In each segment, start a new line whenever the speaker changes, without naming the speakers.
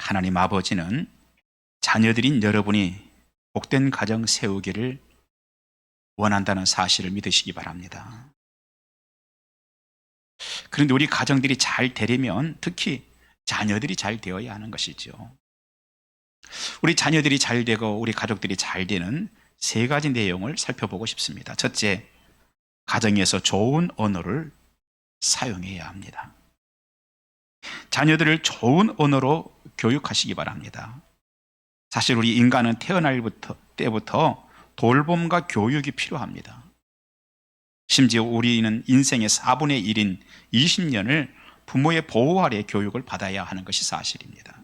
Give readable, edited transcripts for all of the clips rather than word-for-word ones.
하나님 아버지는 자녀들인 여러분이 복된 가정 세우기를 원한다는 사실을 믿으시기 바랍니다. 그런데 우리 가정들이 잘 되려면 특히 자녀들이 잘 되어야 하는 것이죠. 우리 자녀들이 잘 되고 우리 가족들이 잘 되는 세 가지 내용을 살펴보고 싶습니다. 첫째, 가정에서 좋은 언어를 사용해야 합니다. 자녀들을 좋은 언어로 교육하시기 바랍니다. 사실 우리 인간은 태어날 때부터 돌봄과 교육이 필요합니다. 심지어 우리는 인생의 4분의 1인 20년을 부모의 보호 아래 교육을 받아야 하는 것이 사실입니다.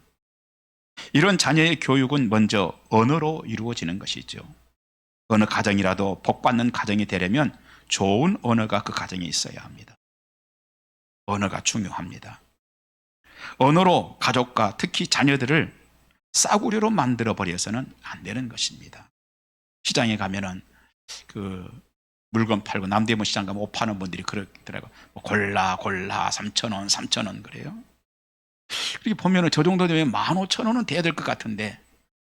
이런 자녀의 교육은 먼저 언어로 이루어지는 것이죠. 어느 가정이라도 복받는 가정이 되려면 좋은 언어가 그 가정에 있어야 합니다. 언어가 중요합니다. 언어로 가족과 특히 자녀들을 싸구려로 만들어 버려서는 안 되는 것입니다. 시장에 가면은 물건 팔고 남대문 시장 가면 옷 파는 분들이 그러더라고요. 골라 3,000원 3,000원 그래요. 그렇게 보면은 저 정도 되면 15,000원은 돼야 될 것 같은데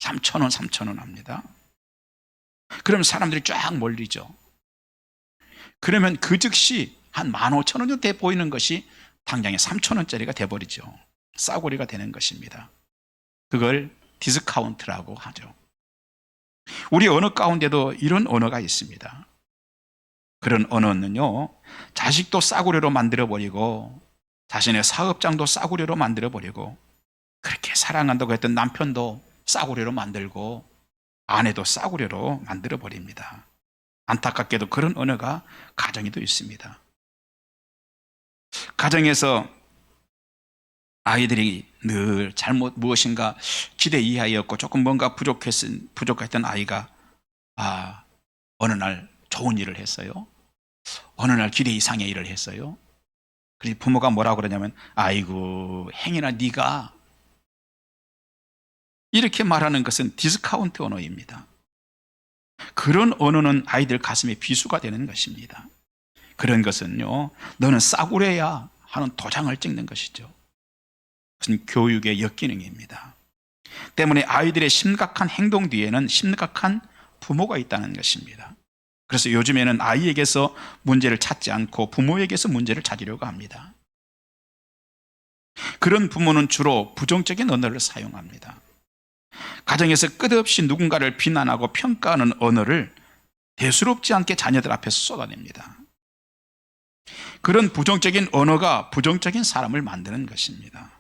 3,000원 3,000원 합니다. 그러면 사람들이 쫙 몰리죠. 그러면 그 즉시 한 15,000원 정도 돼 보이는 것이 당장에 3,000원짜리가 돼버리죠. 싸구려가 되는 것입니다. 그걸 디스카운트라고 하죠. 우리 언어 가운데도 이런 언어가 있습니다. 그런 언어는요, 자식도 싸구려로 만들어버리고 자신의 사업장도 싸구려로 만들어버리고 그렇게 사랑한다고 했던 남편도 싸구려로 만들고 아내도 싸구려로 만들어버립니다. 안타깝게도 그런 언어가 가정에도 있습니다. 가정에서 아이들이 늘 무엇인가 기대 이하였고 조금 뭔가 부족했던 아이가 어느 날 좋은 일을 했어요. 어느 날 기대 이상의 일을 했어요. 그래서 부모가 뭐라고 그러냐면 아이고 행여나 네가 이렇게 말하는 것은 디스카운트 언어입니다. 그런 언어는 아이들 가슴에 비수가 되는 것입니다. 그런 것은요, 너는 싸구려야 하는 도장을 찍는 것이죠. 그것은 교육의 역기능입니다. 때문에 아이들의 심각한 행동 뒤에는 심각한 부모가 있다는 것입니다. 그래서 요즘에는 아이에게서 문제를 찾지 않고 부모에게서 문제를 찾으려고 합니다. 그런 부모는 주로 부정적인 언어를 사용합니다. 가정에서 끝없이 누군가를 비난하고 평가하는 언어를 대수롭지 않게 자녀들 앞에서 쏟아냅니다. 그런 부정적인 언어가 부정적인 사람을 만드는 것입니다.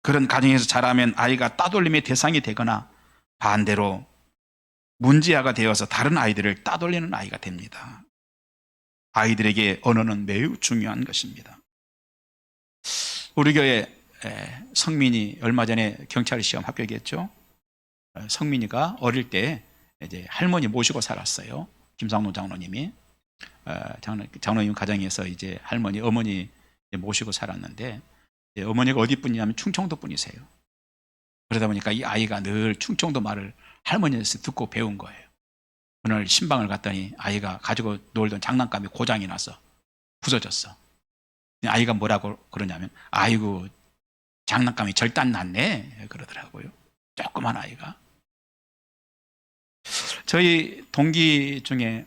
그런 가정에서 자라면 아이가 따돌림의 대상이 되거나 반대로 문제아가 되어서 다른 아이들을 따돌리는 아이가 됩니다. 아이들에게 언어는 매우 중요한 것입니다. 우리 교회 성민이 얼마 전에 경찰 시험 합격했죠. 성민이가 어릴 때 이제 할머니 모시고 살았어요. 김상노 장로님이 장로님 가정에서 이제 어머니 모시고 살았는데 어머니가 어디 분이냐면 충청도 분이세요. 그러다 보니까 이 아이가 늘 충청도 말을 할머니에서 듣고 배운 거예요. 오늘 신방을 갔더니 아이가 가지고 놀던 장난감이 고장이 나서 부서졌어. 아이가 뭐라고 그러냐면 아이고 장난감이 절단 났네 그러더라고요. 조그만 아이가. 저희 동기 중에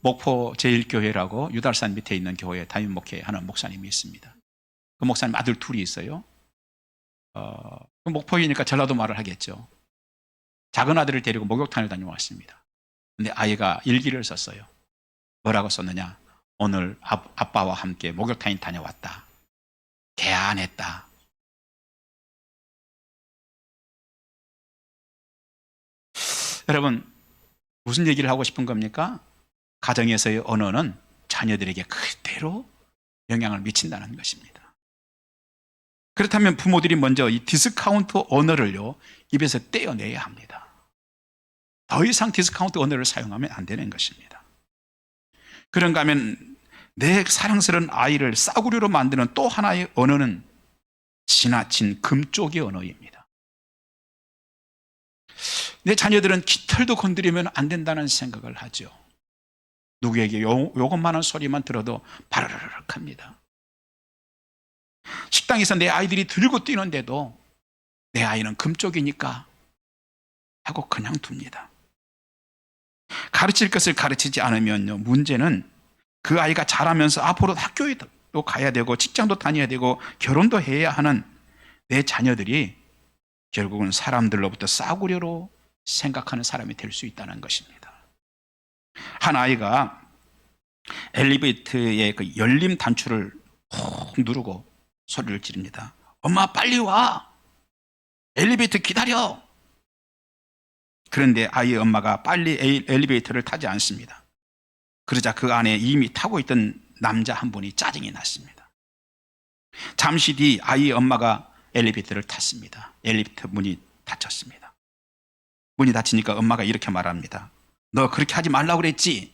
목포 제1교회라고 유달산 밑에 있는 교회에 담임 목회하는 목사님이 있습니다. 그 목사님 아들 둘이 있어요. 그 목포이니까 전라도 말을 하겠죠. 작은 아들을 데리고 목욕탕을 다녀왔습니다. 근데 아이가 일기를 썼어요. 뭐라고 썼느냐? 오늘 아빠와 함께 목욕탕에 다녀왔다. 개안했다. 여러분, 무슨 얘기를 하고 싶은 겁니까? 가정에서의 언어는 자녀들에게 그대로 영향을 미친다는 것입니다. 그렇다면 부모들이 먼저 이 디스카운트 언어를요, 입에서 떼어내야 합니다. 더 이상 디스카운트 언어를 사용하면 안 되는 것입니다. 그런가 하면 내 사랑스러운 아이를 싸구려로 만드는 또 하나의 언어는 지나친 금쪽의 언어입니다. 내 자녀들은 깃털도 건드리면 안 된다는 생각을 하죠. 누구에게 요것만한 소리만 들어도 바르르륵 합니다. 식당에서 내 아이들이 들고 뛰는데도 내 아이는 금쪽이니까 하고 그냥 둡니다. 가르칠 것을 가르치지 않으면요, 문제는 그 아이가 자라면서 앞으로 학교에도 가야 되고 직장도 다녀야 되고 결혼도 해야 하는 내 자녀들이 결국은 사람들로부터 싸구려로 생각하는 사람이 될 수 있다는 것입니다. 한 아이가 엘리베이터의 그 열림 단추를 훅 누르고 소리를 지릅니다. 엄마 빨리 와! 엘리베이터 기다려! 그런데 아이의 엄마가 빨리 엘리베이터를 타지 않습니다. 그러자 그 안에 이미 타고 있던 남자 한 분이 짜증이 났습니다. 잠시 뒤 아이의 엄마가 엘리베이터를 탔습니다. 엘리베이터 문이 닫혔습니다. 문이 닫히니까 엄마가 이렇게 말합니다. 너 그렇게 하지 말라고 그랬지?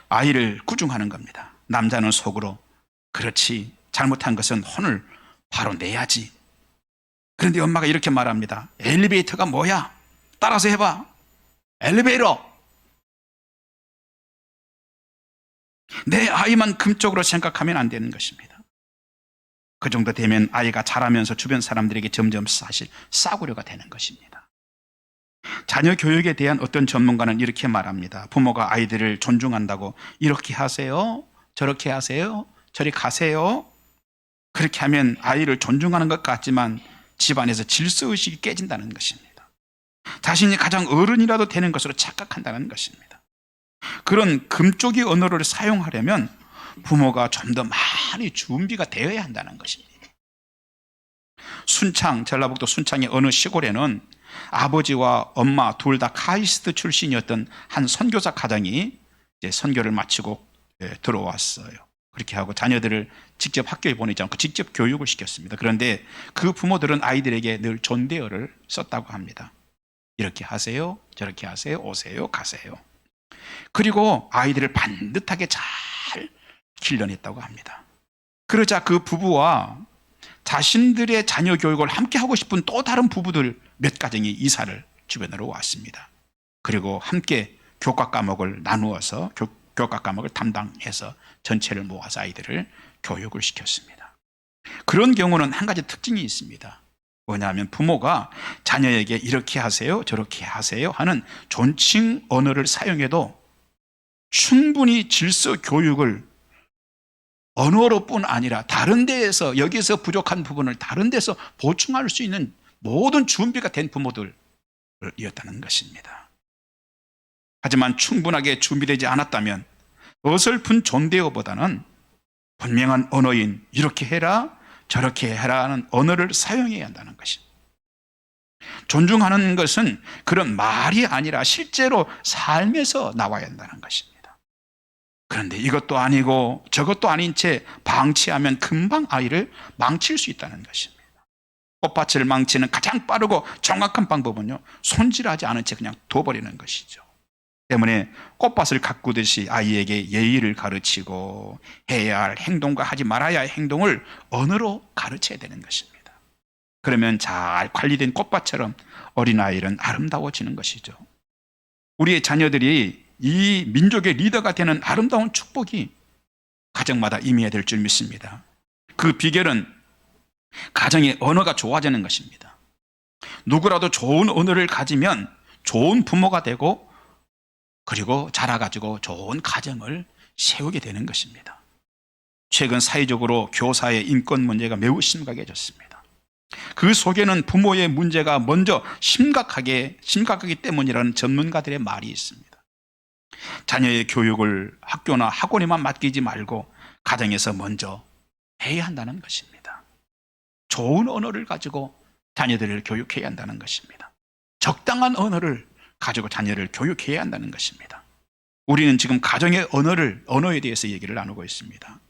아이를 꾸중하는 겁니다. 남자는 속으로 그렇지, 잘못한 것은 혼을 바로 내야지. 그런데 엄마가 이렇게 말합니다. 엘리베이터가 뭐야? 따라서 해봐. 엘리베이터. 내 아이만 금쪽으로 생각하면 안 되는 것입니다. 그 정도 되면 아이가 자라면서 주변 사람들에게 점점 사실 싸구려가 되는 것입니다. 자녀 교육에 대한 어떤 전문가는 이렇게 말합니다. 부모가 아이들을 존중한다고 이렇게 하세요, 저렇게 하세요, 저리 가세요. 그렇게 하면 아이를 존중하는 것 같지만 집안에서 질서의식이 깨진다는 것입니다. 자신이 가장 어른이라도 되는 것으로 착각한다는 것입니다. 그런 금쪽이 언어를 사용하려면 부모가 좀 더 많이 준비가 되어야 한다는 것입니다. 순창, 전라북도 순창의 어느 시골에는 아버지와 엄마 둘 다 카이스트 출신이었던 한 선교사 가정이 이제 선교를 마치고 들어왔어요. 그렇게 하고 자녀들을 직접 학교에 보내지 않고 직접 교육을 시켰습니다. 그런데 그 부모들은 아이들에게 늘 존대어를 썼다고 합니다. 이렇게 하세요, 저렇게 하세요, 오세요, 가세요. 그리고 아이들을 반듯하게 잘 길러냈다고 합니다. 그러자 그 부부와 자신들의 자녀 교육을 함께 하고 싶은 또 다른 부부들 몇 가정이 이사를 주변으로 왔습니다. 그리고 함께 교과 과목을 나누어서 교과 과목을 담당해서 전체를 모아서 아이들을 교육을 시켰습니다. 그런 경우는 한 가지 특징이 있습니다. 뭐냐면 부모가 자녀에게 이렇게 하세요, 저렇게 하세요 하는 존칭 언어를 사용해도 충분히 질서 교육을 언어로뿐 아니라 다른 데에서, 여기서 부족한 부분을 다른 데서 보충할 수 있는 모든 준비가 된 부모들이었다는 것입니다. 하지만 충분하게 준비되지 않았다면 어설픈 존대어보다는 분명한 언어인 이렇게 해라, 저렇게 해라는 언어를 사용해야 한다는 것입니다. 존중하는 것은 그런 말이 아니라 실제로 삶에서 나와야 한다는 것입니다. 그런데 이것도 아니고 저것도 아닌 채 방치하면 금방 아이를 망칠 수 있다는 것입니다. 꽃밭을 망치는 가장 빠르고 정확한 방법은요, 손질하지 않은 채 그냥 둬버리는 것이죠. 때문에 꽃밭을 가꾸듯이 아이에게 예의를 가르치고 해야 할 행동과 하지 말아야 할 행동을 언어로 가르쳐야 되는 것입니다. 그러면 잘 관리된 꽃밭처럼 어린아이는 아름다워지는 것이죠. 우리의 자녀들이 이 민족의 리더가 되는 아름다운 축복이 가정마다 임해야 될 줄 믿습니다. 그 비결은 가정의 언어가 좋아지는 것입니다. 누구라도 좋은 언어를 가지면 좋은 부모가 되고 그리고 자라가지고 좋은 가정을 세우게 되는 것입니다. 최근 사회적으로 교사의 인권 문제가 매우 심각해졌습니다. 그 속에는 부모의 문제가 먼저 심각하기 때문이라는 전문가들의 말이 있습니다. 자녀의 교육을 학교나 학원에만 맡기지 말고 가정에서 먼저 해야 한다는 것입니다. 좋은 언어를 가지고 자녀들을 교육해야 한다는 것입니다. 적당한 언어를 가지고 자녀를 교육해야 한다는 것입니다. 우리는 지금 가정의 언어에 대해서 얘기를 나누고 있습니다.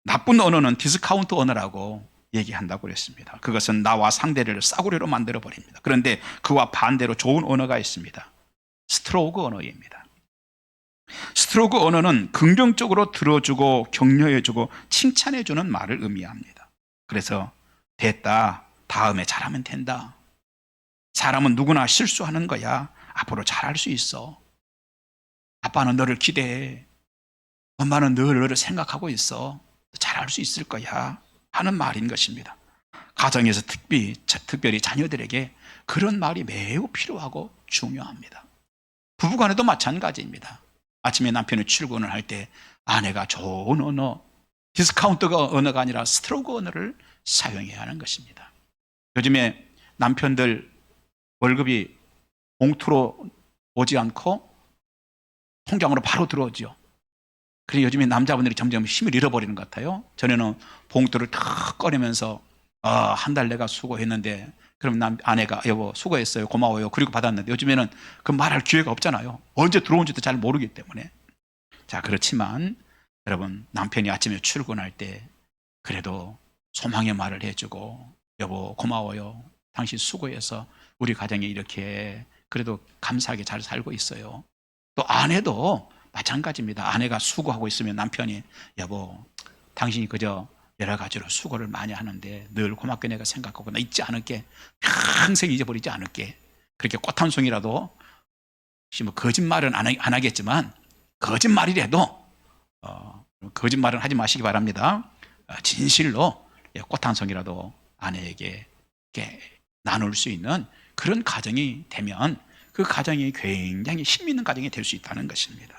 나쁜 언어는 디스카운트 언어라고 얘기한다고 그랬습니다. 그것은 나와 상대를 싸구려로 만들어 버립니다. 그런데 그와 반대로 좋은 언어가 있습니다. 스트로크 언어입니다. 스트로크 언어는 긍정적으로 들어주고 격려해주고 칭찬해주는 말을 의미합니다. 그래서 됐다, 다음에 잘하면 된다, 사람은 누구나 실수하는 거야, 앞으로 잘할 수 있어, 아빠는 너를 기대해, 엄마는 늘 너를 생각하고 있어, 잘할 수 있을 거야 하는 말인 것입니다. 가정에서 특별히 자녀들에게 그런 말이 매우 필요하고 중요합니다. 부부간에도 마찬가지입니다. 아침에 남편이 출근을 할 때 아내가 좋은 언어, 디스카운트 언어가 아니라 스트로크 언어를 사용해야 하는 것입니다. 요즘에 남편들 월급이 봉투로 오지 않고 통장으로 바로 들어오죠. 그래서 요즘에 남자분들이 점점 힘을 잃어버리는 것 같아요. 전에는 봉투를 탁 꺼내면서 한 달 내가 수고했는데, 그럼 아내가 여보 수고했어요 고마워요 그리고 받았는데, 요즘에는 그 말할 기회가 없잖아요. 언제 들어온지도 잘 모르기 때문에. 자, 그렇지만 여러분, 남편이 아침에 출근할 때 그래도 소망의 말을 해주고, 여보 고마워요, 당신 수고해서 우리 가정이 이렇게 그래도 감사하게 잘 살고 있어요. 또 아내도 마찬가지입니다. 아내가 수고하고 있으면 남편이 여보 당신이 그저 여러 가지로 수고를 많이 하는데 늘 고맙게 내가 생각하고 나 잊지 않을게, 평생 잊어버리지 않을게. 그렇게 꽃 한 송이라도, 뭐 거짓말은 안 하겠지만 거짓말이라도 거짓말은 하지 마시기 바랍니다. 진실로 꽃 한 송이라도 아내에게 이렇게 나눌 수 있는 그런 가정이 되면 그 가정이 굉장히 힘 있는 가정이 될 수 있다는 것입니다.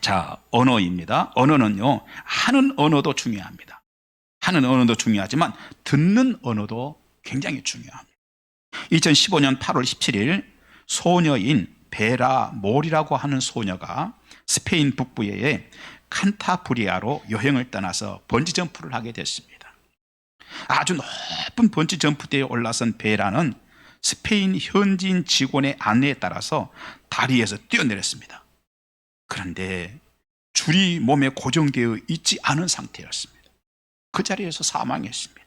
자, 언어입니다. 언어는요, 하는 언어도 중요합니다. 하는 언어도 중요하지만 듣는 언어도 굉장히 중요합니다. 2015년 8월 17일 소녀인 베라 몰이라고 하는 소녀가 스페인 북부의 칸타브리아로 여행을 떠나서 번지점프를 하게 됐습니다. 아주 높은 번지점프대에 올라선 베라는 스페인 현지인 직원의 안내에 따라서 다리에서 뛰어내렸습니다. 그런데 줄이 몸에 고정되어 있지 않은 상태였습니다. 그 자리에서 사망했습니다.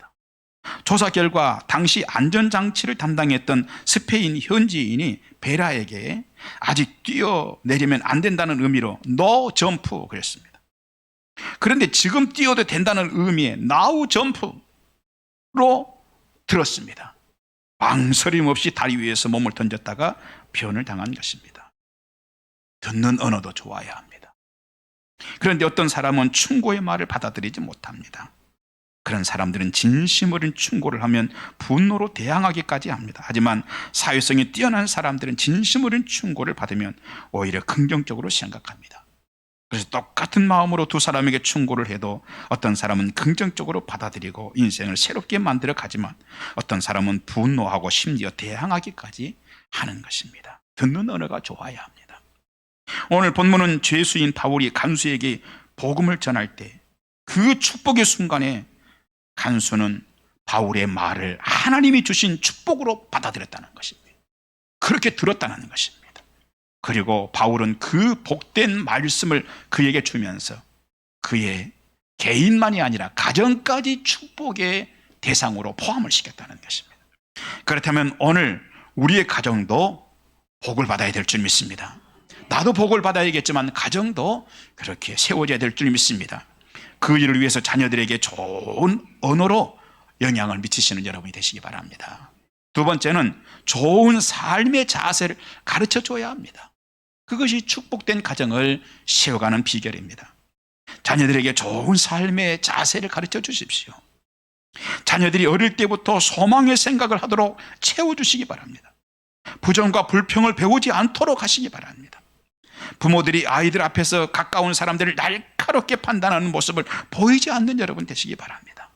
조사 결과 당시 안전장치를 담당했던 스페인 현지인이 베라에게 아직 뛰어내리면 안 된다는 의미로 No jump 그랬습니다. 그런데 지금 뛰어도 된다는 의미의 Now jump로 들었습니다. 망설임 없이 다리 위에서 몸을 던졌다가 변을 당한 것입니다. 듣는 언어도 좋아야 합니다. 그런데 어떤 사람은 충고의 말을 받아들이지 못합니다. 그런 사람들은 진심 어린 충고를 하면 분노로 대항하기까지 합니다. 하지만 사회성이 뛰어난 사람들은 진심 어린 충고를 받으면 오히려 긍정적으로 생각합니다. 그래서 똑같은 마음으로 두 사람에게 충고를 해도 어떤 사람은 긍정적으로 받아들이고 인생을 새롭게 만들어 가지만 어떤 사람은 분노하고 심지어 대항하기까지 하는 것입니다. 듣는 언어가 좋아야 합니다. 오늘 본문은 죄수인 바울이 간수에게 복음을 전할 때 그 축복의 순간에 간수는 바울의 말을 하나님이 주신 축복으로 받아들였다는 것입니다. 그렇게 들었다는 것입니다. 그리고 바울은 그 복된 말씀을 그에게 주면서 그의 개인만이 아니라 가정까지 축복의 대상으로 포함을 시켰다는 것입니다. 그렇다면 오늘 우리의 가정도 복을 받아야 될 줄 믿습니다. 나도 복을 받아야겠지만 가정도 그렇게 세워져야 될 줄 믿습니다. 그 일을 위해서 자녀들에게 좋은 언어로 영향을 미치시는 여러분이 되시기 바랍니다. 두 번째는 좋은 삶의 자세를 가르쳐 줘야 합니다. 그것이 축복된 가정을 세워가는 비결입니다. 자녀들에게 좋은 삶의 자세를 가르쳐 주십시오. 자녀들이 어릴 때부터 소망의 생각을 하도록 채워주시기 바랍니다. 부정과 불평을 배우지 않도록 하시기 바랍니다. 부모들이 아이들 앞에서 가까운 사람들을 날카롭게 판단하는 모습을 보이지 않는 여러분 되시기 바랍니다.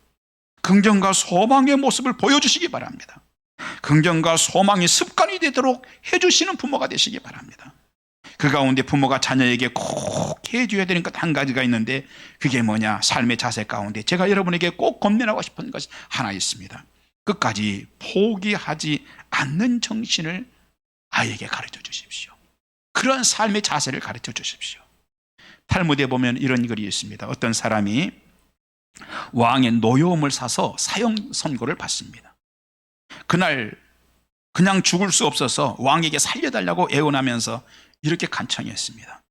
긍정과 소망의 모습을 보여주시기 바랍니다. 긍정과 소망이 습관이 되도록 해주시는 부모가 되시기 바랍니다. 그 가운데 부모가 자녀에게 꼭 해줘야 되는 것 한 가지가 있는데 그게 뭐냐? 삶의 자세 가운데 제가 여러분에게 꼭 권면하고 싶은 것이 하나 있습니다. 끝까지 포기하지 않는 정신을 아이에게 가르쳐 주십시오. 그런 삶의 자세를 가르쳐 주십시오. 탈무드에 보면 이런 글이 있습니다. 어떤 사람이 왕의 노여움을 사서 사형 선고를 받습니다. 그날 그냥 죽을 수 없어서 왕에게 살려달라고 애원하면서 이렇게 간청했습니다.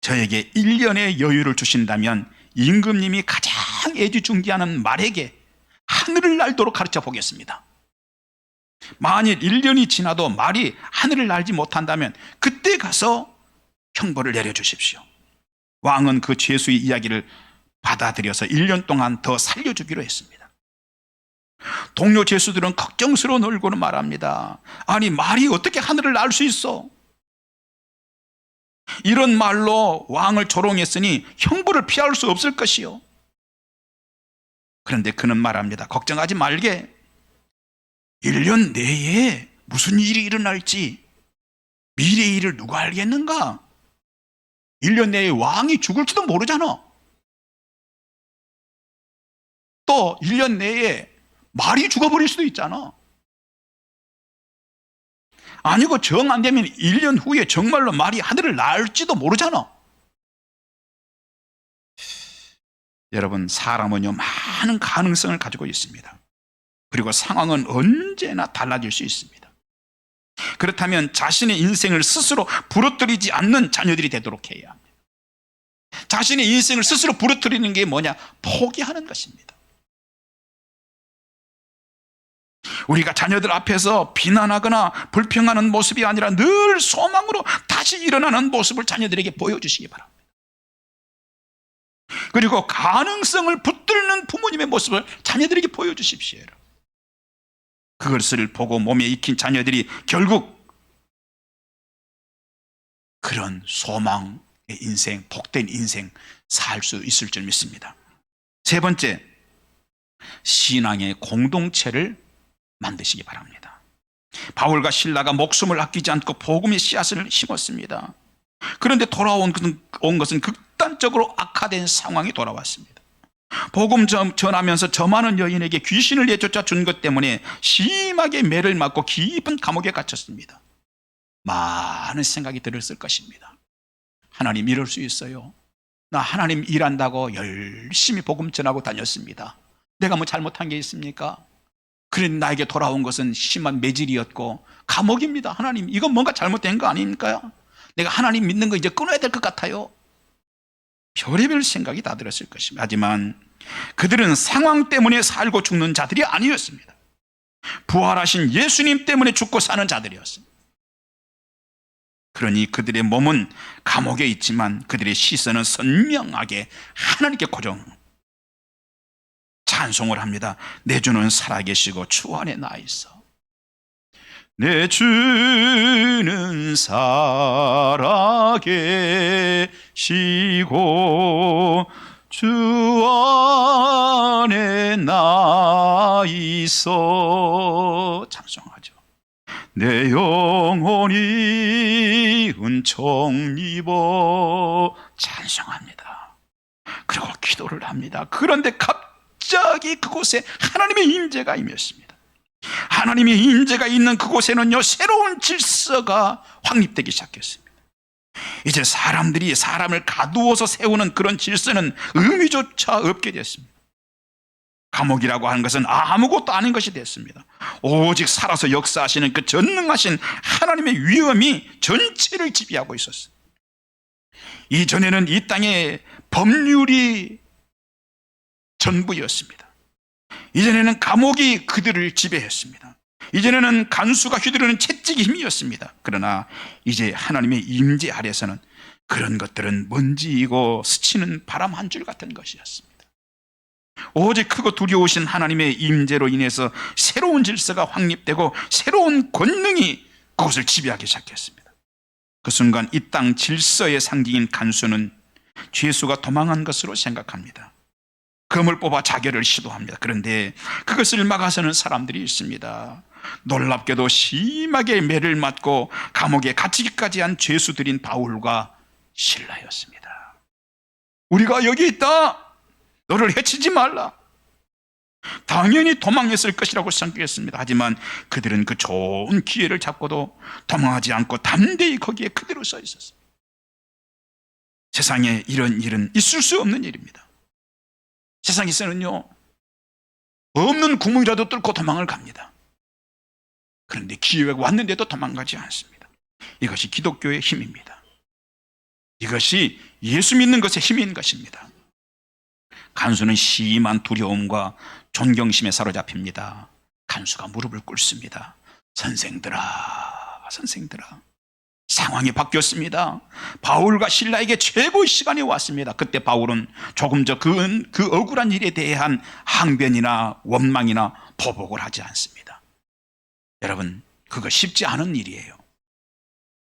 저에게 1년의 여유를 주신다면 임금님이 가장 애지중지하는 말에게 하늘을 날도록 가르쳐 보겠습니다. 만일 1년이 지나도 말이 하늘을 날지 못한다면 그때 가서 형벌을 내려주십시오. 왕은 그 죄수의 이야기를 받아들여서 1년 동안 더 살려주기로 했습니다. 동료 죄수들은 걱정스러운 얼굴로 말합니다. 아니, 말이 어떻게 하늘을 날 수 있어? 이런 말로 왕을 조롱했으니 형벌을 피할 수 없을 것이요. 그런데 그는 말합니다. 걱정하지 말게. 1년 내에 무슨 일이 일어날지 미래의 일을 누가 알겠는가? 1년 내에 왕이 죽을지도 모르잖아. 또 1년 내에 말이 죽어버릴 수도 있잖아. 아니고 정 안 되면 1년 후에 정말로 말이 하늘을 날지도 모르잖아. 여러분, 사람은요 많은 가능성을 가지고 있습니다. 그리고 상황은 언제나 달라질 수 있습니다. 그렇다면 자신의 인생을 스스로 부러뜨리지 않는 자녀들이 되도록 해야 합니다. 자신의 인생을 스스로 부러뜨리는 게 뭐냐? 포기하는 것입니다. 우리가 자녀들 앞에서 비난하거나 불평하는 모습이 아니라 늘 소망으로 다시 일어나는 모습을 자녀들에게 보여주시기 바랍니다. 그리고 가능성을 붙들는 부모님의 모습을 자녀들에게 보여주십시오. 그것을 보고 몸에 익힌 자녀들이 결국 그런 소망의 인생, 복된 인생 살 수 있을 줄 믿습니다. 세 번째, 신앙의 공동체를 만드시기 바랍니다. 바울과 실라가 목숨을 아끼지 않고 복음의 씨앗을 심었습니다. 그런데 돌아온 것은 극단적으로 악화된 상황이 돌아왔습니다. 복음 전하면서 저 많은 여인에게 귀신을 내쫓아 준 것 때문에 심하게 매를 맞고 깊은 감옥에 갇혔습니다. 많은 생각이 들었을 것입니다. 하나님 이럴 수 있어요. 나 하나님 일한다고 열심히 복음 전하고 다녔습니다. 내가 뭐 잘못한 게 있습니까? 그런데 나에게 돌아온 것은 심한 매질이었고 감옥입니다. 하나님, 이건 뭔가 잘못된 거 아닙니까? 내가 하나님 믿는 거 이제 끊어야 될 것 같아요. 별의별 생각이 다 들었을 것입니다. 하지만 그들은 상황 때문에 살고 죽는 자들이 아니었습니다. 부활하신 예수님 때문에 죽고 사는 자들이었습니다. 그러니 그들의 몸은 감옥에 있지만 그들의 시선은 선명하게 하나님께 고정 찬송을 합니다. 내 주는 살아계시고 주 안에 나 있어. 내 주는 살아계시고 주 안에 나 있어. 찬송하죠. 내 영혼이 은총 입어. 찬송합니다. 그리고 기도를 합니다. 그런데 갑자기 그곳에 하나님의 임재가 임했습니다. 하나님의 임재가 있는 그곳에는요 새로운 질서가 확립되기 시작했습니다. 이제 사람들이 사람을 가두어서 세우는 그런 질서는 의미조차 없게 됐습니다. 감옥이라고 하는 것은 아무것도 아닌 것이 됐습니다. 오직 살아서 역사하시는 그 전능하신 하나님의 위엄이 전체를 지배하고 있었어요. 이전에는 이 땅에 법률이 전부였습니다. 이전에는 감옥이 그들을 지배했습니다. 이전에는 간수가 휘두르는 채찍이 힘이었습니다. 그러나 이제 하나님의 임재 아래서는 그런 것들은 먼지이고 스치는 바람 한 줄 같은 것이었습니다. 오직 크고 두려우신 하나님의 임재로 인해서 새로운 질서가 확립되고 새로운 권능이 그것을 지배하기 시작했습니다. 그 순간 이 땅 질서의 상징인 간수는 죄수가 도망한 것으로 생각합니다. 검을 뽑아 자결을 시도합니다. 그런데 그것을 막아서는 사람들이 있습니다. 놀랍게도 심하게 매를 맞고 감옥에 갇히기까지 한 죄수들인 바울과 실라였습니다. 우리가 여기 있다. 너를 해치지 말라. 당연히 도망했을 것이라고 생각했습니다. 하지만 그들은 그 좋은 기회를 잡고도 도망하지 않고 담대히 거기에 그대로 서 있었습니다. 세상에 이런 일은 있을 수 없는 일입니다. 세상에서는요 없는 구멍이라도 뚫고 도망을 갑니다. 그런데 기회가 왔는데도 도망가지 않습니다. 이것이 기독교의 힘입니다. 이것이 예수 믿는 것의 힘인 것입니다. 간수는 심한 두려움과 존경심에 사로잡힙니다. 간수가 무릎을 꿇습니다. 선생들아, 선생들아, 상황이 바뀌었습니다. 바울과 실라에게 최고의 시간이 왔습니다. 그때 바울은 조금 전 그 억울한 일에 대한 항변이나 원망이나 보복을 하지 않습니다. 여러분, 그거 쉽지 않은 일이에요.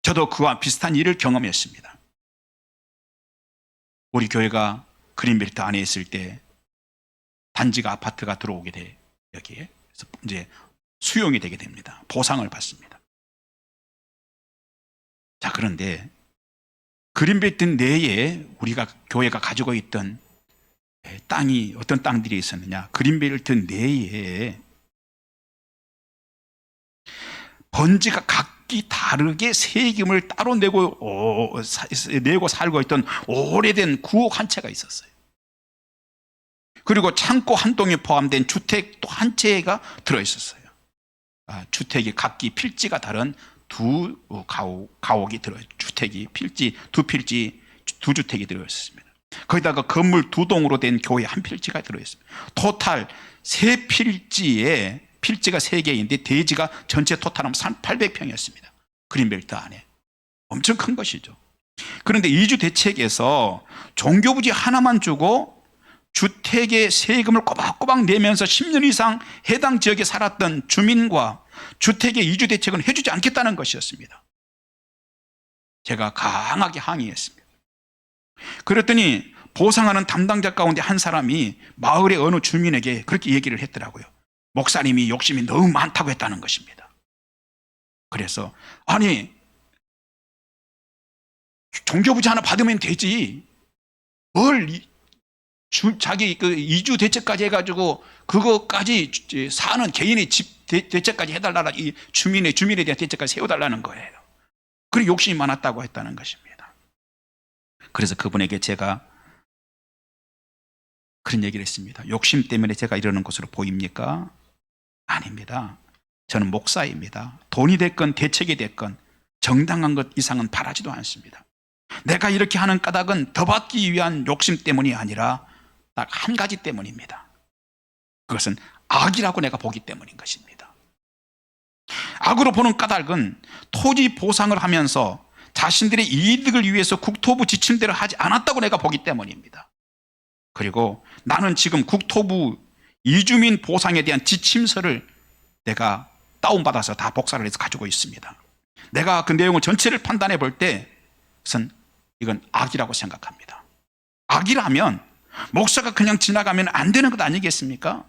저도 그와 비슷한 일을 경험했습니다. 우리 교회가 그린벨트 안에 있을 때 단지가 아파트가 들어오게 돼, 여기에. 그래서 이제 수용이 되게 됩니다. 보상을 받습니다. 자, 그런데 그린벨트 내에 우리가 교회가 가지고 있던 땅이 어떤 땅들이 있었느냐? 그린벨트 내에 번지가 각기 다르게 세금을 따로 내고 살고 있던 오래된 구옥 한 채가 있었어요. 그리고 창고 한 동에 포함된 주택 또 한 채가 들어있었어요. 주택이 각기 필지가 다른 두 가옥이 주택이 두 필지, 두 주택이 들어있었습니다. 거기다가 건물 두 동으로 된 교회 한 필지가 들어있습니다. 토탈 세 필지에 필지가 3개인데 대지가 전체 토탈하면 800평이었습니다. 그린벨트 안에. 엄청 큰 것이죠. 그런데 이주 대책에서 종교부지 하나만 주고 주택의 세금을 꼬박꼬박 내면서 10년 이상 해당 지역에 살았던 주민과 주택의 이주 대책은 해주지 않겠다는 것이었습니다. 제가 강하게 항의했습니다. 그랬더니 보상하는 담당자 가운데 한 사람이 마을의 어느 주민에게 그렇게 얘기를 했더라고요. 목사님이 욕심이 너무 많다고 했다는 것입니다. 그래서 아니, 종교부지 하나 받으면 되지, 뭘 자기 그 이주 대책까지 해가지고 그거까지 사는 개인의 집 대책까지 해달라라, 이 주민에 대한 대책까지 세워달라는 거예요. 그리고 욕심이 많았다고 했다는 것입니다. 그래서 그분에게 제가 그런 얘기를 했습니다. 욕심 때문에 제가 이러는 것으로 보입니까? 아닙니다. 저는 목사입니다. 돈이 됐건 대책이 됐건 정당한 것 이상은 바라지도 않습니다. 내가 이렇게 하는 까닭은 더 받기 위한 욕심 때문이 아니라 딱 한 가지 때문입니다. 그것은 악이라고 내가 보기 때문인 것입니다. 악으로 보는 까닭은 토지 보상을 하면서 자신들의 이득을 위해서 국토부 지침대로 하지 않았다고 내가 보기 때문입니다. 그리고 나는 지금 국토부 이주민 보상에 대한 지침서를 내가 다운받아서 다 복사를 해서 가지고 있습니다. 내가 그 내용을 전체를 판단해 볼 때 이건 악이라고 생각합니다. 악이라면 목사가 그냥 지나가면 안 되는 것 아니겠습니까?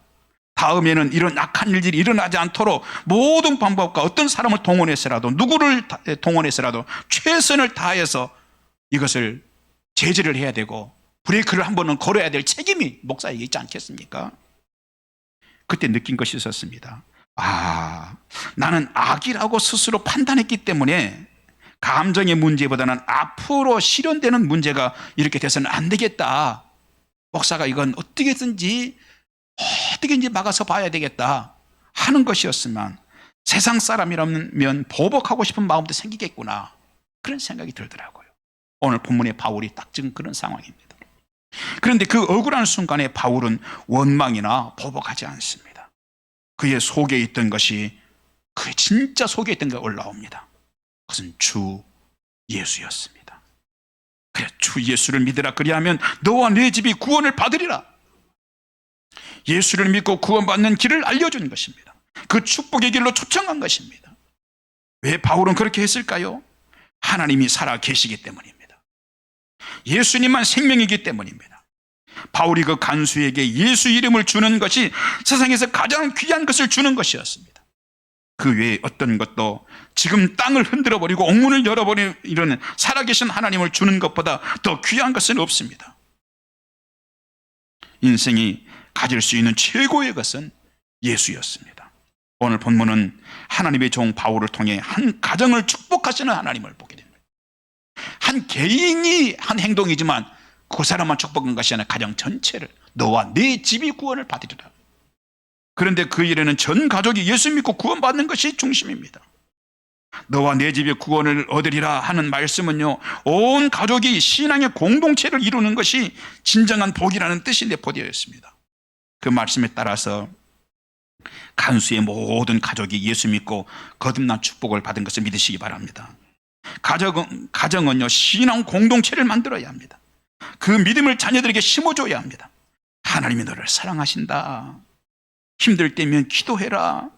다음에는 이런 악한 일들이 일어나지 않도록 모든 방법과 어떤 사람을 동원해서라도, 누구를 동원해서라도 최선을 다해서 이것을 제재를 해야 되고 브레이크를 한 번은 걸어야 될 책임이 목사에게 있지 않겠습니까? 그때 느낀 것이 있었습니다. 나는 악이라고 스스로 판단했기 때문에 감정의 문제보다는 앞으로 실현되는 문제가 이렇게 돼서는 안 되겠다. 목사가 이건 어떻게든지 막아서 봐야 되겠다 하는 것이었으면 세상 사람이라면 보복하고 싶은 마음도 생기겠구나, 그런 생각이 들더라고요. 오늘 본문의 바울이 딱 지금 그런 상황입니다. 그런데 그 억울한 순간에 바울은 원망이나 보복하지 않습니다. 그의 속에 있던 것이, 그의 진짜 속에 있던 게 올라옵니다. 그것은 주 예수였습니다. 그래, 주 예수를 믿으라, 그리하면 너와 네 집이 구원을 받으리라. 예수를 믿고 구원받는 길을 알려준 것입니다. 그 축복의 길로 초청한 것입니다. 왜 바울은 그렇게 했을까요? 하나님이 살아 계시기 때문입니다. 예수님만 생명이기 때문입니다. 바울이 그 간수에게 예수 이름을 주는 것이 세상에서 가장 귀한 것을 주는 것이었습니다. 그 외에 어떤 것도 지금 땅을 흔들어 버리고 옥문을 열어버리는 이런 살아계신 하나님을 주는 것보다 더 귀한 것은 없습니다. 인생이 가질 수 있는 최고의 것은 예수였습니다. 오늘 본문은 하나님의 종 바울을 통해 한 가정을 축복하시는 하나님을 보게 됩니다. 한 개인이 한 행동이지만 그 사람만 축복한 것이 아니라 가정 전체를, 너와 네 집이 구원을 받으리라. 그런데 그 일에는 전 가족이 예수 믿고 구원받는 것이 중심입니다. 너와 내 집이 구원을 얻으리라 하는 말씀은요, 온 가족이 신앙의 공동체를 이루는 것이 진정한 복이라는 뜻이 내포되어 있습니다. 그 말씀에 따라서 간수의 모든 가족이 예수 믿고 거듭난 축복을 받은 것을 믿으시기 바랍니다. 가정은요, 신앙 공동체를 만들어야 합니다. 그 믿음을 자녀들에게 심어줘야 합니다. 하나님이 너를 사랑하신다. 힘들 때면 기도해라.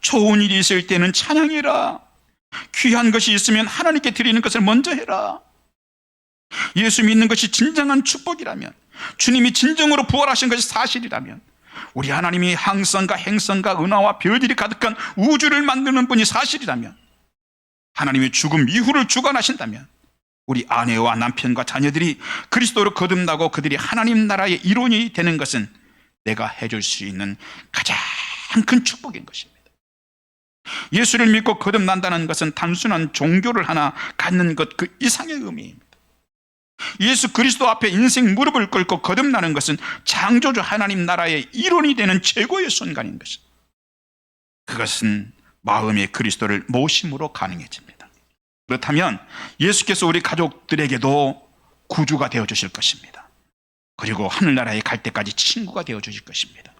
좋은 일이 있을 때는 찬양해라. 귀한 것이 있으면 하나님께 드리는 것을 먼저 해라. 예수 믿는 것이 진정한 축복이라면, 주님이 진정으로 부활하신 것이 사실이라면, 우리 하나님이 항성과 행성과 은하와 별들이 가득한 우주를 만드는 분이 사실이라면, 하나님이 죽음 이후를 주관하신다면, 우리 아내와 남편과 자녀들이 그리스도로 거듭나고 그들이 하나님 나라의 일원이 되는 것은 내가 해줄 수 있는 가장 큰 축복인 것입니다. 예수를 믿고 거듭난다는 것은 단순한 종교를 하나 갖는 것 그 이상의 의미입니다. 예수 그리스도 앞에 인생 무릎을 꿇고 거듭나는 것은 창조주 하나님 나라의 일원이 되는 최고의 순간인 것입니다. 그것은 마음의 그리스도를 모심으로 가능해집니다. 그렇다면 예수께서 우리 가족들에게도 구주가 되어주실 것입니다. 그리고 하늘나라에 갈 때까지 친구가 되어주실 것입니다.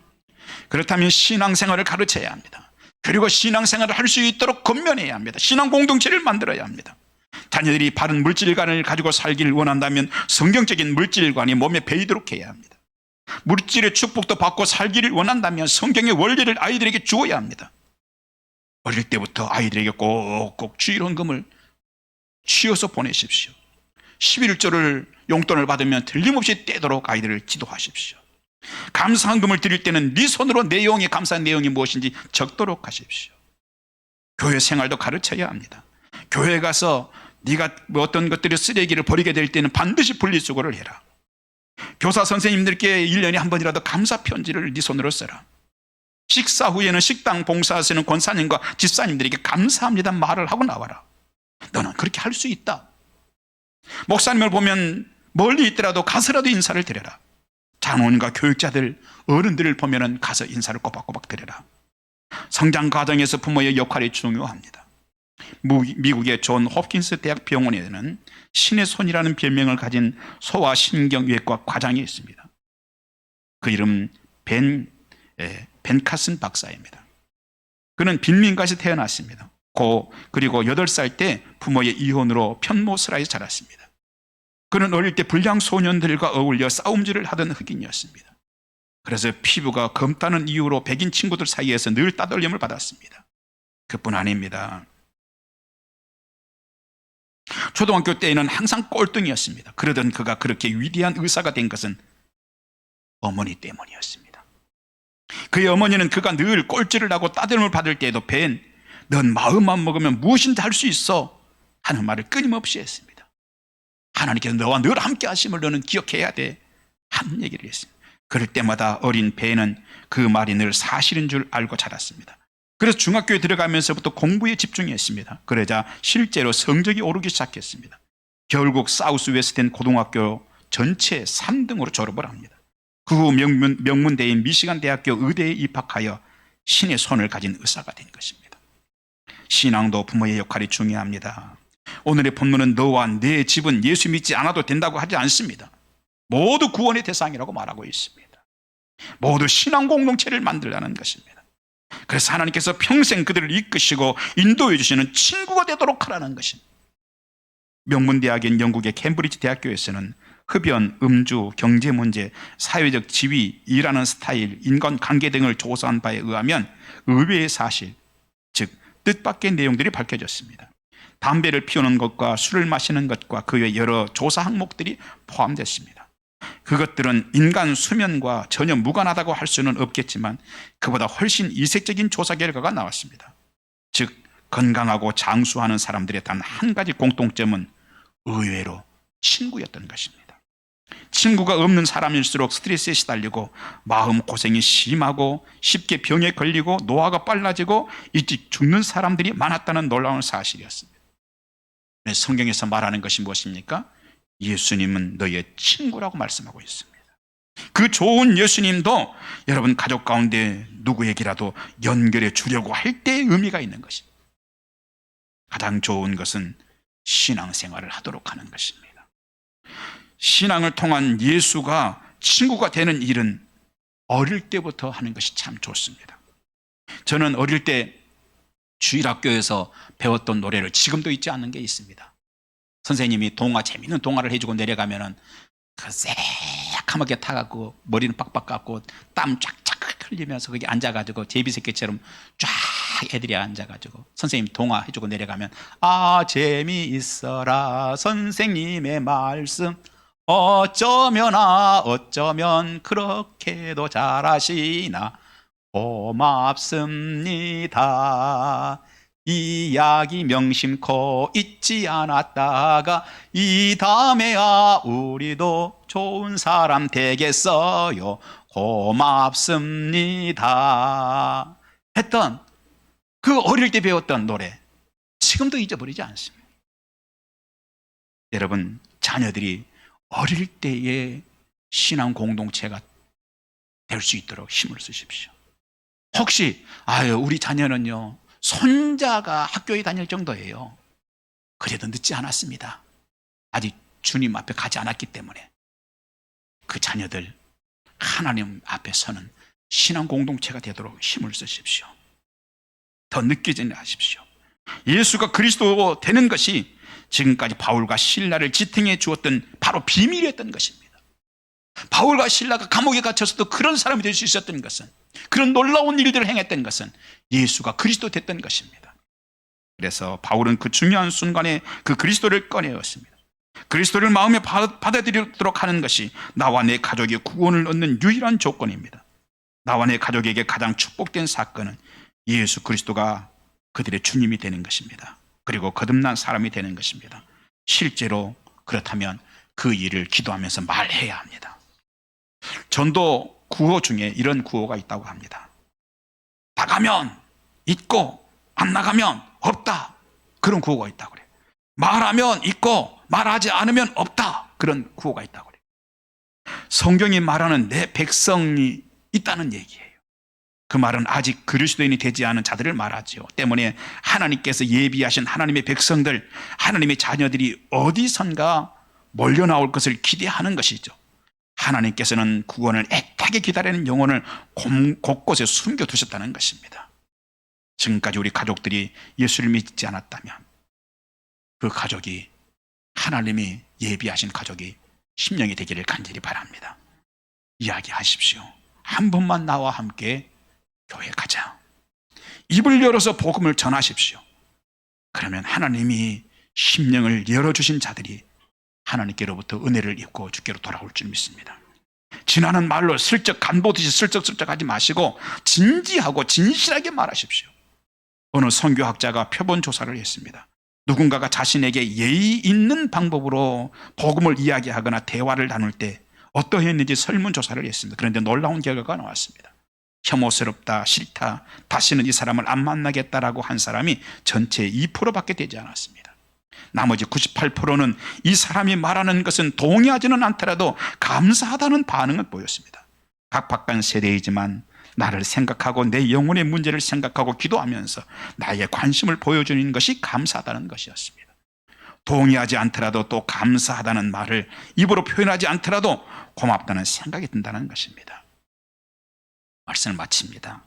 그렇다면 신앙생활을 가르쳐야 합니다. 그리고 신앙생활을 할 수 있도록 건면해야 합니다. 신앙 공동체를 만들어야 합니다. 자녀들이 바른 물질관을 가지고 살기를 원한다면 성경적인 물질관이 몸에 배이도록 해야 합니다. 물질의 축복도 받고 살기를 원한다면 성경의 원리를 아이들에게 주어야 합니다. 어릴 때부터 아이들에게 꼭꼭 주일헌금을 쥐어서 보내십시오. 11조를 용돈을 받으면 틀림없이 떼도록 아이들을 지도하십시오. 감사헌금을 드릴 때는 네 손으로 내용이 감사한 내용이 무엇인지 적도록 하십시오. 교회 생활도 가르쳐야 합니다. 교회 가서 네가 어떤 것들이 쓰레기를 버리게 될 때는 반드시 분리수거를 해라. 교사 선생님들께 1년에 한 번이라도 감사 편지를 네 손으로 써라. 식사 후에는 식당 봉사하시는 권사님과 집사님들에게 감사합니다 말을 하고 나와라. 너는 그렇게 할 수 있다. 목사님을 보면 멀리 있더라도 가서라도 인사를 드려라. 장로님과 교육자들, 어른들을 보면 가서 인사를 꼬박꼬박 드려라. 성장 과정에서 부모의 역할이 중요합니다. 미국의 존 홉킨스 대학 병원에는 신의 손이라는 별명을 가진 소아신경외과 과장이 있습니다. 그 이름 벤 카슨 박사입니다. 그는 빈민가에서 태어났습니다. 그리고 8살 때 부모의 이혼으로 편모스라에서 자랐습니다. 그는 어릴 때 불량 소년들과 어울려 싸움질을 하던 흑인이었습니다. 그래서 피부가 검다는 이유로 백인 친구들 사이에서 늘 따돌림을 받았습니다. 그뿐 아닙니다. 초등학교 때에는 항상 꼴등이었습니다. 그러던 그가 그렇게 위대한 의사가 된 것은 어머니 때문이었습니다. 그의 어머니는 그가 늘 꼴찌를 하고 따돌림을 받을 때에도 넌 마음만 먹으면 무엇인지 할 수 있어 하는 말을 끊임없이 했습니다. 하나님께서 너와 늘 함께 하심을 너는 기억해야 돼 하는 얘기를 했습니다. 그럴 때마다 어린 벤은 그 말이 늘 사실인 줄 알고 자랐습니다. 그래서 중학교에 들어가면서부터 공부에 집중했습니다. 그러자 실제로 성적이 오르기 시작했습니다. 결국 사우스 웨스턴 고등학교 전체 3등으로 졸업을 합니다. 그 후 명문대인 미시간 대학교 의대에 입학하여 신의 손을 가진 의사가 된 것입니다. 신앙도 부모의 역할이 중요합니다. 오늘의 본문은 너와 내 집은 예수 믿지 않아도 된다고 하지 않습니다. 모두 구원의 대상이라고 말하고 있습니다. 모두 신앙 공동체를 만들라는 것입니다. 그래서 하나님께서 평생 그들을 이끄시고 인도해 주시는 친구가 되도록 하라는 것입니다. 명문대학인 영국의 캠브리지 대학교에서는 흡연, 음주, 경제 문제, 사회적 지위, 일하는 스타일, 인간관계 등을 조사한 바에 의하면 의외의 사실, 즉 뜻밖의 내용들이 밝혀졌습니다. 담배를 피우는 것과 술을 마시는 것과 그 외 여러 조사 항목들이 포함됐습니다. 그것들은 인간 수면과 전혀 무관하다고 할 수는 없겠지만 그보다 훨씬 이색적인 조사 결과가 나왔습니다. 즉 건강하고 장수하는 사람들의 단 한 가지 공통점은 의외로 친구였던 것입니다. 친구가 없는 사람일수록 스트레스에 시달리고 마음고생이 심하고 쉽게 병에 걸리고 노화가 빨라지고 일찍 죽는 사람들이 많았다는 놀라운 사실이었습니다. 성경에서 말하는 것이 무엇입니까? 예수님은 너의 친구라고 말씀하고 있습니다. 그 좋은 예수님도 여러분 가족 가운데 누구에게라도 연결해 주려고 할 때의 의미가 있는 것입니다. 가장 좋은 것은 신앙생활을 하도록 하는 것입니다. 신앙을 통한 예수가 친구가 되는 일은 어릴 때부터 하는 것이 참 좋습니다. 저는 어릴 때 주일학교에서 배웠던 노래를 지금도 잊지 않는 게 있습니다. 선생님이 재밌는 동화를 해주고 내려가면은 그 새카맣게 타갖고 머리는 빡빡 깎고 땀 쫙쫙 흘리면서 거기 앉아가지고 제비새끼처럼 쫙 애들이 앉아가지고 선생님 동화 해주고 내려가면 재미있어라 선생님의 말씀 어쩌면 그렇게도 잘하시나 고맙습니다. 이야기 명심코 잊지 않았다가 이 다음에야 우리도 좋은 사람 되겠어요. 고맙습니다. 했던 그 어릴 때 배웠던 노래 지금도 잊어버리지 않습니다. 여러분, 자녀들이 어릴 때의 신앙 공동체가 될 수 있도록 힘을 쓰십시오. 혹시 우리 자녀는요 손자가 학교에 다닐 정도예요. 그래도 늦지 않았습니다. 아직 주님 앞에 가지 않았기 때문에 그 자녀들 하나님 앞에 서는 신앙 공동체가 되도록 힘을 쓰십시오. 더 늦게 전하십시오. 예수가 그리스도 되는 것이 지금까지 바울과 실라를 지탱해 주었던 바로 비밀이었던 것입니다. 바울과 실라가 감옥에 갇혔어도 그런 사람이 될 수 있었던 것은, 그런 놀라운 일들을 행했던 것은 예수가 그리스도 됐던 것입니다. 그래서 바울은 그 중요한 순간에 그 그리스도를 꺼내었습니다. 그리스도를 마음에 받아들이도록 하는 것이 나와 내 가족의 구원을 얻는 유일한 조건입니다. 나와 내 가족에게 가장 축복된 사건은 예수 그리스도가 그들의 주님이 되는 것입니다. 그리고 거듭난 사람이 되는 것입니다. 실제로 그렇다면 그 일을 기도하면서 말해야 합니다. 전도 구호 중에 이런 구호가 있다고 합니다. 나가면 있고 안 나가면 없다. 그런 구호가 있다고 그래요. 말하면 있고 말하지 않으면 없다. 그런 구호가 있다고 그래요. 성경이 말하는 내 백성이 있다는 얘기예요. 그 말은 아직 그리스도인이 되지 않은 자들을 말하죠. 때문에 하나님께서 예비하신 하나님의 백성들, 하나님의 자녀들이 어디선가 몰려 나올 것을 기대하는 것이죠. 하나님께서는 구원을 애타게 기다리는 영혼을 곳곳에 숨겨두셨다는 것입니다. 지금까지 우리 가족들이 예수를 믿지 않았다면 그 가족이 하나님이 예비하신 가족이 심령이 되기를 간절히 바랍니다. 이야기하십시오. 한 번만 나와 함께 교회 가자. 입을 열어서 복음을 전하십시오. 그러면 하나님이 심령을 열어주신 자들이 하나님께로부터 은혜를 입고 주께로 돌아올 줄 믿습니다. 지나는 말로 슬쩍 간보듯이 슬쩍슬쩍 하지 마시고 진지하고 진실하게 말하십시오. 어느 선교학자가 표본 조사를 했습니다. 누군가가 자신에게 예의 있는 방법으로 복음을 이야기하거나 대화를 나눌 때 어떠했는지 설문조사를 했습니다. 그런데 놀라운 결과가 나왔습니다. 혐오스럽다, 싫다, 다시는 이 사람을 안 만나겠다라고 한 사람이 전체의 2%밖에 되지 않았습니다. 나머지 98%는 이 사람이 말하는 것은 동의하지는 않더라도 감사하다는 반응을 보였습니다. 각박한 세대이지만 나를 생각하고 내 영혼의 문제를 생각하고 기도하면서 나의 관심을 보여주는 것이 감사하다는 것이었습니다. 동의하지 않더라도 또 감사하다는 말을 입으로 표현하지 않더라도 고맙다는 생각이 든다는 것입니다. 말씀을 마칩니다.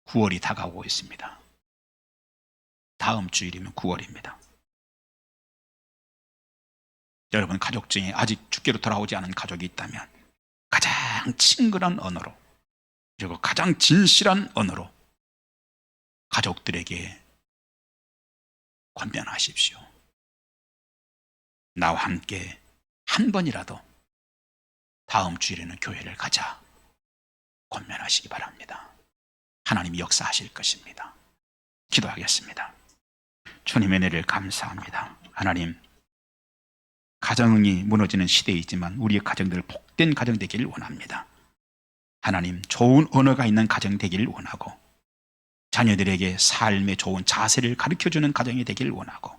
9월이 다가오고 있습니다. 다음 주일이면 9월입니다. 여러분 가족 중에 아직 주께로 돌아오지 않은 가족이 있다면 가장 친근한 언어로 그리고 가장 진실한 언어로 가족들에게 권면하십시오. 나와 함께 한 번이라도 다음 주일에는 교회를 가자 권면하시기 바랍니다. 하나님이 역사하실 것입니다. 기도하겠습니다. 주님의 은혜를 감사합니다. 하나님, 가정이 무너지는 시대이지만 우리의 가정들 복된 가정 되기를 원합니다. 하나님, 좋은 언어가 있는 가정 되기를 원하고 자녀들에게 삶의 좋은 자세를 가르쳐주는 가정이 되기를 원하고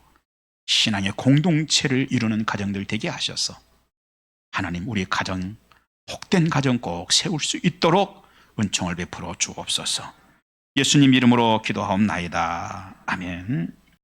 신앙의 공동체를 이루는 가정들 되게 하셔서 하나님, 우리의 가정, 복된 가정 꼭 세울 수 있도록 은총을 베풀어 주옵소서. 예수님 이름으로 기도하옵나이다. 아멘.